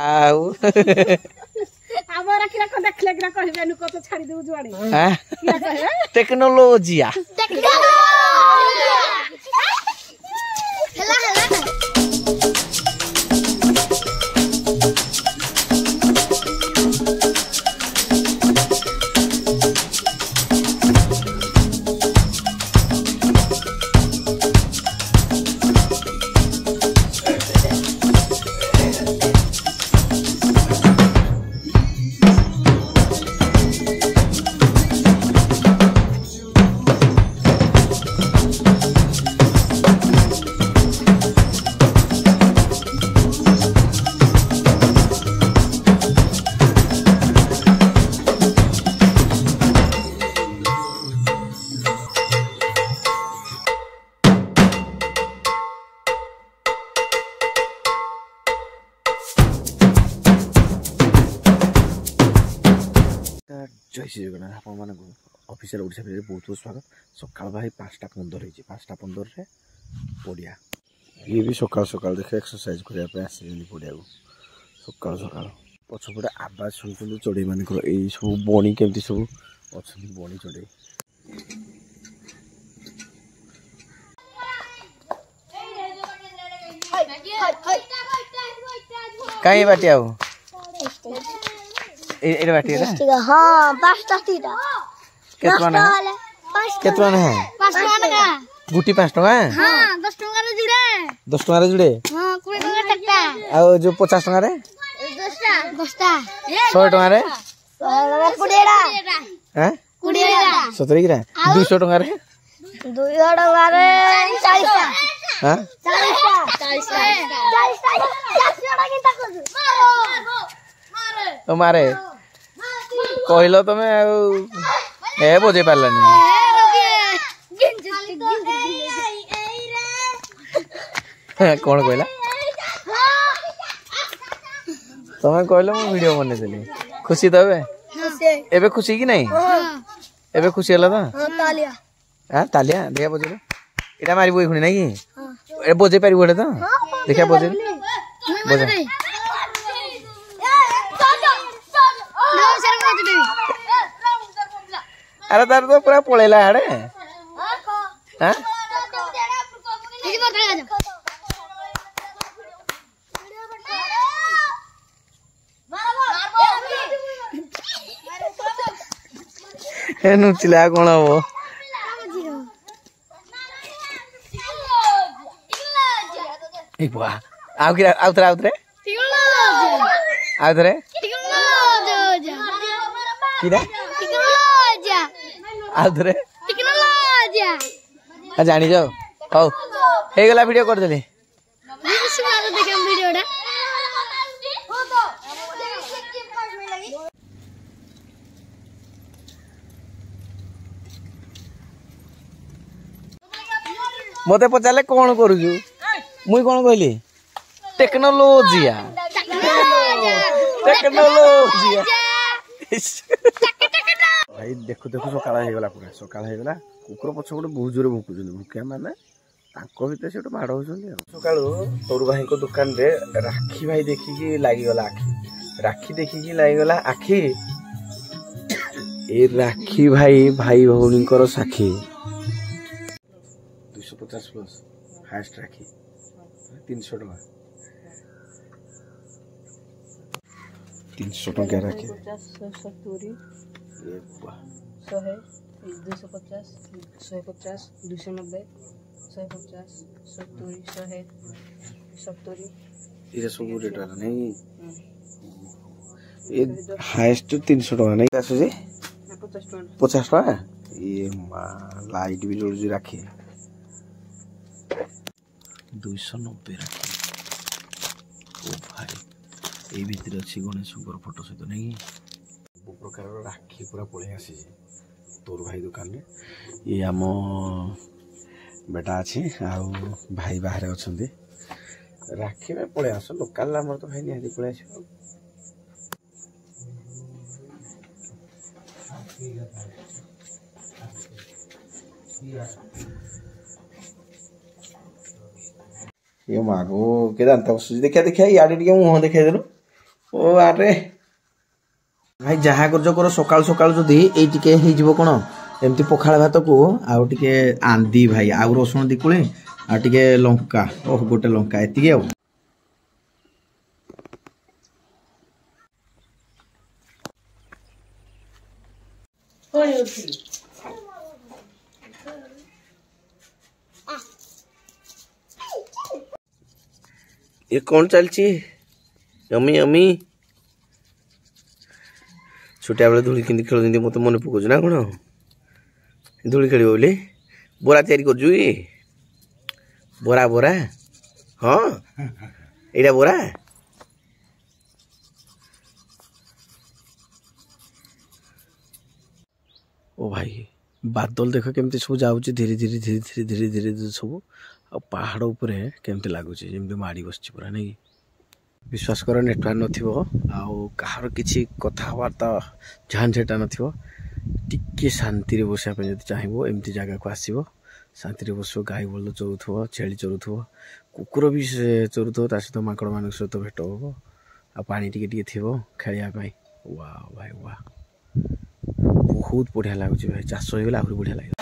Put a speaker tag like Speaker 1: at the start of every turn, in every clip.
Speaker 1: आउ
Speaker 2: हमरा किरा को देखले किरा कहबे नु कत छाड़ी दउ जुआड़े किरा कहबे
Speaker 1: टेक्नोलॉजी जय श्री जगन्नाथ आपण मान ऑफिशियल ओडिशा भितर बहुत बहुत स्वागत सकाळ भाई 5:15 होइछि 5:15 रे पडिया ये भी सकाळ सकाळ देखे एक्सरसाइज करिया पे आसी पडिया को सकाळ सकाळ पछपडे आवाज सुनथुलु चढई मानकर एई सब बणी केमति सब अछन बणी चढई काई बाटिया हो एरे बाटी रे
Speaker 3: हां 5 टाटीटा
Speaker 1: केतना है 5 टका गुटी 5 टका
Speaker 3: हां 10 टका रे जुड़े
Speaker 1: 10 टका रे जुड़े
Speaker 3: हां 20 टका टक्का
Speaker 1: आ जो 50 टका रे
Speaker 3: 10टा
Speaker 1: 100 टका रे
Speaker 3: 20टा
Speaker 1: हैं
Speaker 3: 20टा
Speaker 1: 70 रे 200 टका रे
Speaker 3: 200 टका रे 40टा
Speaker 1: हां
Speaker 3: 40टा किता कर
Speaker 1: ओ मारे कहलो तमे ए बोझे पारलानी कौन कहला तमे कहलो मु वीडियो बने देली खुशी तबे एबे खुशी की नहीं एबे खुशी हला त
Speaker 3: हां तालिया
Speaker 1: हां तालिया देखा बोझे एटा मारी बोई खुनी नहीं की ए बोझे पारी बोले त देखा बोझे बोझे अरे तार तो पूरा पळेला हाडे हां ए नुचिला कोन हो एक बा आउतरे किरा आउतरे जानी जाओ हौ हे गला वीडियो कर देली मते पचाले कोन करूजु मुई कोन कहली टेक्नोलॉजी भाई देखो देखो सकाळ हे गला पूरा सकाळ हे गला कुकुर पछ गोटे बहुत जोर भुकुछन भुकिया माने ताको भीतर से माड़ होछन सकाळ तोर भाई को दुकान रे राखी भाई देखि कि लागि गला आखी राखी देखि कि लागि गला आखी ए राखी भाई भाई भौनी कर साखी 250 प्लस हाईएस्ट राखी 300 टका 300 टका राखी
Speaker 2: 50 70 100 250 150 290 150 70 100 70
Speaker 1: ये सब रेट वाला नहीं ये हाईएस्ट 300 टका नहीं आसु जे 50 टका ये लाइट भी जोड़ राखी 290 राखी ओ भाई ये भीतर अच्छी गणेश फोटो सहित नहीं सब प्रकार राखी पूरा पड़े आसी तोर भाई दुकान में ये आम बेटा अच्छी आउ भाई बाहर अच्छा राखी में पड़े आस लोकाल आम तो भाई निहाती पड़े आस ये मागो के दांत बसुची देखिया देखिया याडे टिके मुह देखाई देलु ओ अरे भाई जहा कर सकाल सकाल जदि ये टिके हो कौन एमती पखाड़ भात को आउ टिके आंदी भाई आउ रसुण दिकुले आ टिके लंका ओह गोटे लंका एति आउ ये कौन चलची यमी यमी छोटिया बेले धूली केंदी खेल मत मन पकाउछ ना कौन धूली खेल बोले बोरा तैयारी कर बोरा बोरा हाँ एटा बोरा ओ भाई बादल देख केमती सब जाऊँच धीरे धीरे धीरे धीरे धीरे धीरे धीरे सब आ पहाड़ उपरे केमती लगुच जमी माड़ी बस पूरा नहीं विश्वास कर नेटवर्क नथिबो आउ कहार किछि कथावार्ता झांझेटा नथिबो टिके शांति रे बसिया पे जदि चाहिबो एमती जगह को आसीबो शांति रे बसो गाय बोल चरुथबो छेली चरुथबो कुकुर भी चरुथबो ता सहित माकड़ मानक सहित भेट होबो आ पानी टिके टिके थिबो खेलिया पाई वाह भाई वाह बहुत बढ़िया लगुच भाई चाष हो गला आहुरी बढ़िया लगे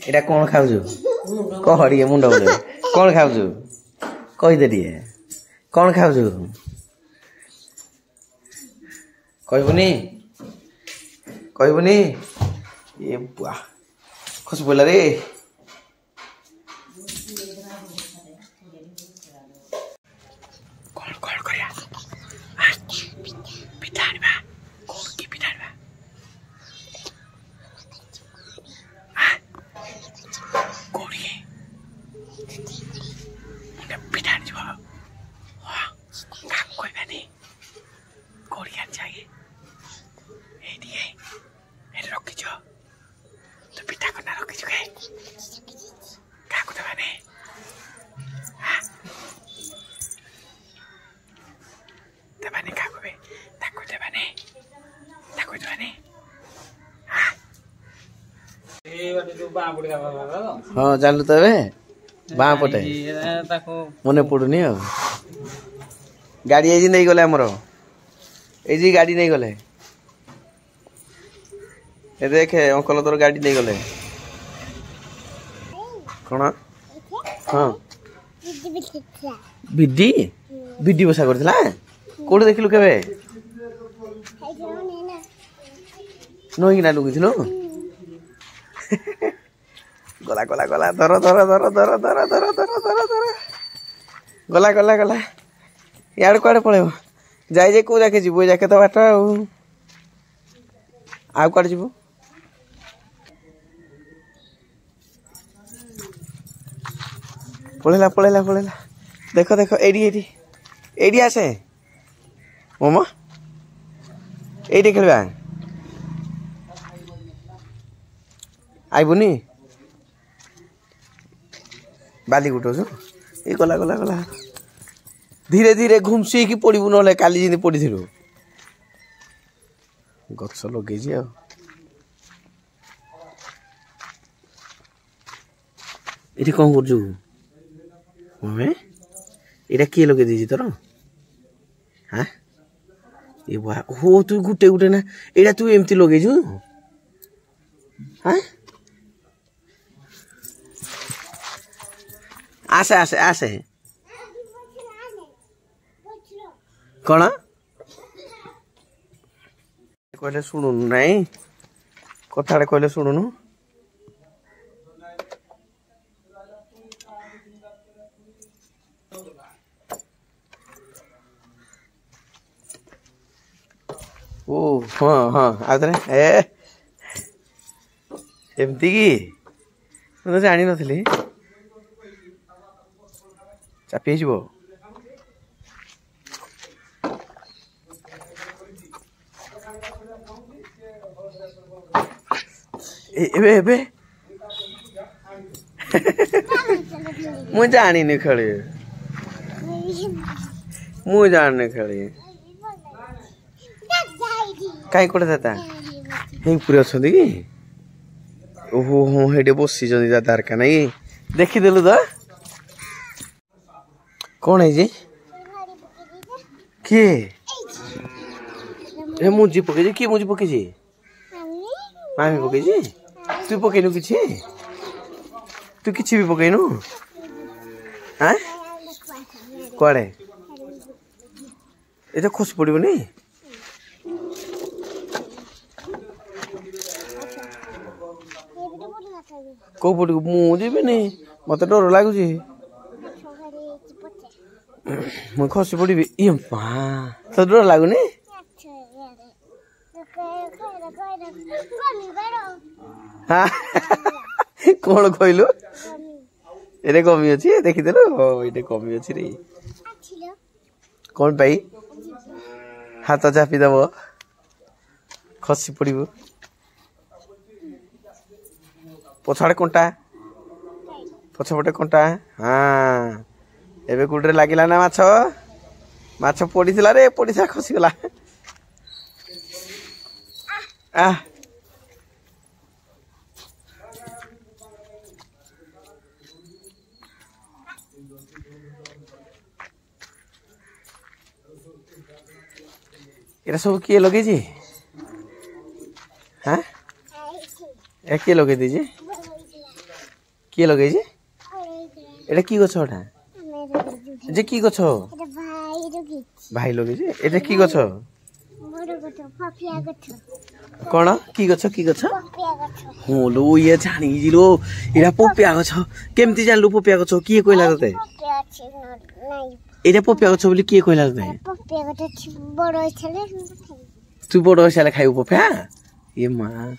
Speaker 1: एटा कौन खाऊ कह टे मुंड बोले कौन खाऊ कहीदे टे कौन खाऊ कहबुनी कहबुनी ये बुआ खुश बोला रे कौन कौन करया पिठा आनबा कौन की पिठा आनबा पिठा आनी काम कहबानी कौड़ी आनी चाहिए रखी तो पिठा करना रखी क्या देवानी देवानी क्या देवानी देवानी हाँ जानलु तो बाँ पटे मन पड़ुनी गाड़ी ये नहीं गले आमर ये गाड़ी नहीं गले देखे अंकल तोर गाड़ी नहीं गले कौन हाँ विधि विधि बसा करथिला कोड देखिलु केबे नई ना लुगिथिलो गला गला गला धर धर धर धर धर धर धर धर धर गला गला गला यार कुआडे पळेबो जाय जे को जाके जीवो जाके तो बाट आ कुआडे जीवो पळेला पळेला पळेला देखो देखो एडी एडी एडी आसे मोमा एडी खेलबा आइबुनी बाली गुटो ये गला गला गला धीरे धीरे घुमसी की पड़ू ना काली जी पड़ी गच लगे ये कौन कर ये किए लगे दीजिए तोर हाँ ये हो तू गुटे गुटे ना यहाँ तू एमती लगे हाँ आसे आसे आसे कौन कहले शुणुनु नाई कथा कहले शुणुनु ओ हाँ हाँ आदरे एमती की मैं तो जानी नथली चापी जीवो एबे एबे मु जानी नहीं खेली मु जान नहीं खेली कहीं कोड़े था हें पूरे अछंदी कि ओहो हो हेडे बसी जनी जा दारका नहीं देखि देलु द कौन है जी के ए मुजी पके जी की मुजी पके जी मामी पके जी तू पकेनु किछि तू किछि भी पकेनु हां कोड़े एटा खस पड़िबो नहीं को पड़ी मु जेबे नहीं मते डर लागुची मु खसी पड़िबी ई मां तो डर लागुनी हाँ कौन कहलु एरे कमी अच्छी देखीदेलु ये कमी अच्छी रे कौन पाई हाथ चापी दब खसी पड़ू पछाड़े कंटा पछपटे कंटा हाँ एबे गुडरे लागिला ना माछ माछ पड़ीला रे पड़ीसा खसीगला आ एरा सब किए लगे जी हाँ ए किए लगे दीजिए किए लगे जी एटा की गछ ओटा जे की गछ भाई लगे जी एटा की गछ कौन की गछ हो लो ये जानी लो एटा पपिया गछ केमती जानलु पपिया गछ किए कहला तते एटा पपिया गछ बोली किए कहला तते तू बड़ होइसाले खाइबो पपिया ये मां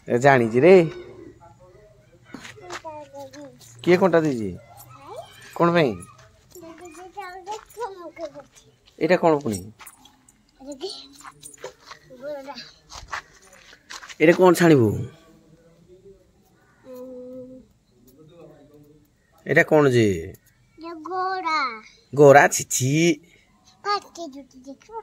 Speaker 1: जानी जी रे किए कोनटा दीजी कोन भाई एटा कोन पुनी एटा कोन छाणीबो एटा कोन जे
Speaker 3: गोरा
Speaker 1: गोरा छिछि
Speaker 3: काट के जुटी देखो